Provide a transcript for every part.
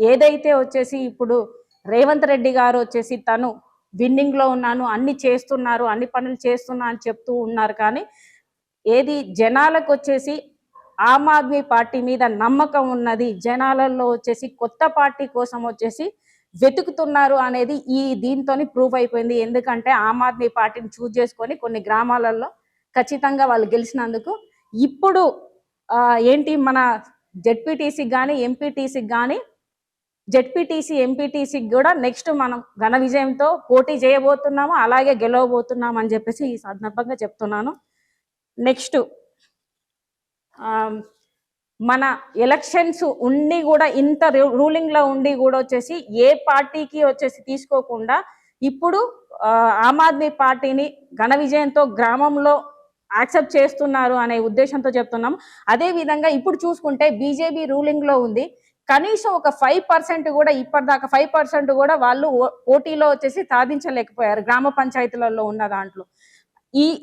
ఏదైతే వచ్చేసి ఇప్పుడు రేవంత్ రెడ్డి గారు వచ్చేసి తను విన్నింగ్ లో ఉన్నాను, అన్ని చేస్తున్నారు, అన్ని పనులు చేస్తున్నా అని చెప్తూ ఉన్నారు. కానీ ఏది జనాలకు వచ్చేసి ఆమ్ ఆద్మీ పార్టీ మీద నమ్మకం ఉన్నది, జనాలలో వచ్చేసి కొత్త పార్టీ కోసం వచ్చేసి వెతుకుతున్నారు అనేది ఈ దీంతోని ప్రూవ్ అయిపోయింది. ఎందుకంటే ఆమ్ ఆద్మీ పార్టీని చూజ్ చేసుకొని కొన్ని గ్రామాలలో ఖచ్చితంగా వాళ్ళు గెలిచినందుకు ఇప్పుడు ఏంటి మన జెడ్పీటీసీకి కానీ ఎంపీటీసీకి కానీ జెడ్పీటీసీ ఎంపీటీసీకి కూడా నెక్స్ట్ మనం ఘన విజయంతో పోటీ చేయబోతున్నాము, అలాగే గెలవబోతున్నాము అని చెప్పేసి ఈ సందర్భంగా చెప్తున్నాను. నెక్స్ట్ మన ఎలక్షన్స్ ఉండి కూడా ఇంత రూలింగ్ లో ఉండి కూడా వచ్చేసి ఏ పార్టీకి వచ్చేసి తీసుకోకుండా ఇప్పుడు ఆమ్ ఆద్మీ పార్టీని ఘన విజయంతో గ్రామంలో యాక్సెప్ట్ చేస్తున్నారు అనే ఉద్దేశంతో చెప్తున్నాం. అదే విధంగా ఇప్పుడు చూసుకుంటే బీజేపీ రూలింగ్ లో ఉంది, కనీసం ఒక 5% కూడా ఇప్పటిదాకా 5% కూడా వాళ్ళు పోటీలో వచ్చేసి సాధించలేకపోయారు గ్రామ పంచాయతీలలో ఉన్న దాంట్లో.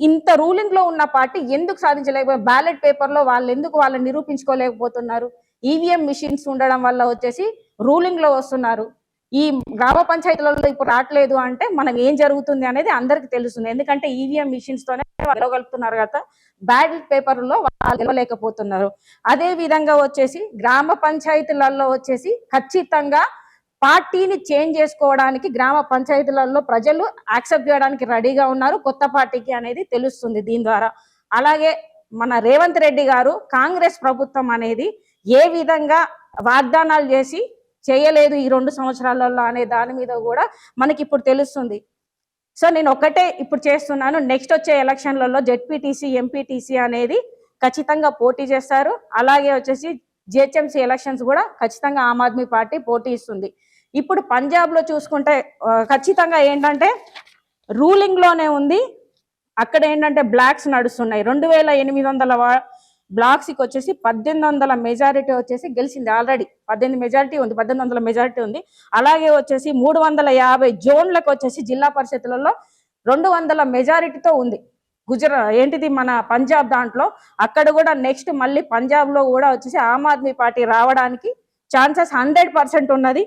ఇంత రూలింగ్ లో ఉన్న పార్టీ ఎందుకు సాధించలేకపోయారు? బ్యాలెట్ పేపర్ లో వాళ్ళు ఎందుకు వాళ్ళని నిరూపించుకోలేకపోతున్నారు? ఈవీఎం మిషన్స్ ఉండడం వల్ల వచ్చేసి రూలింగ్ లో వస్తున్నారు. ఈ గ్రామ పంచాయతీలలో ఇప్పుడు రావట్లేదు అంటే మనం ఏం జరుగుతుంది అనేది అందరికి తెలుస్తుంది. ఎందుకంటే ఈవీఎం మిషన్స్ తోనే గెలవగలుగుతున్నారు కదా, బ్యాలెట్ పేపర్ లో వాళ్ళు గెలవలేకపోతున్నారు. అదే విధంగా వచ్చేసి గ్రామ పంచాయతీలలో వచ్చేసి ఖచ్చితంగా పార్టీని చేంజ్ చేసుకోవడానికి గ్రామ పంచాయతీలలో ప్రజలు యాక్సెప్ట్ చేయడానికి రెడీగా ఉన్నారు కొత్త పార్టీకి అనేది తెలుస్తుంది దీని ద్వారా. అలాగే మన రేవంత్ రెడ్డి గారు కాంగ్రెస్ ప్రభుత్వం అనేది ఏ విధంగా వాగ్దానాలు చేసి చేయలేదు ఈ 2 సంవత్సరాలలో అనే దాని మీద కూడా మనకి ఇప్పుడు తెలుస్తుంది. సో నేను ఒక్కటే ఇప్పుడు చేస్తున్నాను, నెక్స్ట్ వచ్చే ఎలక్షన్లలో జెడ్పీటీసీ ఎంపీటీసీ అనేది ఖచ్చితంగా పోటీ చేస్తారు. అలాగే వచ్చేసి జిహెచ్ఎంసీ ఎలక్షన్స్ కూడా ఖచ్చితంగా ఆమ్ ఆద్మీ పార్టీ పోటీ ఇస్తుంది. ఇప్పుడు పంజాబ్ లో చూసుకుంటే ఖచ్చితంగా ఏంటంటే రూలింగ్ లోనే ఉంది, అక్కడ ఏంటంటే బ్లాక్స్ నడుస్తున్నాయి. 2800 బ్లాక్స్ కి వచ్చేసి 1800 మెజారిటీ వచ్చేసి గెలిచింది. ఆల్రెడీ 18 మెజారిటీ ఉంది, 1800 మెజారిటీ ఉంది. అలాగే వచ్చేసి 350 జోన్లకు వచ్చేసి జిల్లా పరిషత్లలో 200 మెజారిటీతో ఉంది. ఏంటిది మన పంజాబ్ దాంట్లో. అక్కడ కూడా నెక్స్ట్ మళ్ళీ పంజాబ్ లో కూడా వచ్చేసి ఆమ్ ఆద్మీ పార్టీ రావడానికి ఛాన్సెస్ 100% ఉన్నది.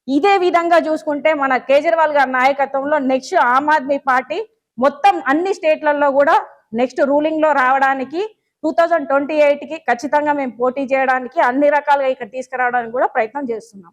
ఇదే విధంగా చూసుకుంటే మన కేజ్రీవాల్ గారి నాయకత్వంలో నెక్స్ట్ ఆమ్ ఆద్మీ పార్టీ మొత్తం అన్ని స్టేట్లలో కూడా నెక్స్ట్ రూలింగ్ లో రావడానికి 2028కి ఖచ్చితంగా మేము పోటీ చేయడానికి అన్ని రకాలుగా ఇక్కడ తీసుకురావడానికి కూడా ప్రయత్నం చేస్తున్నాం.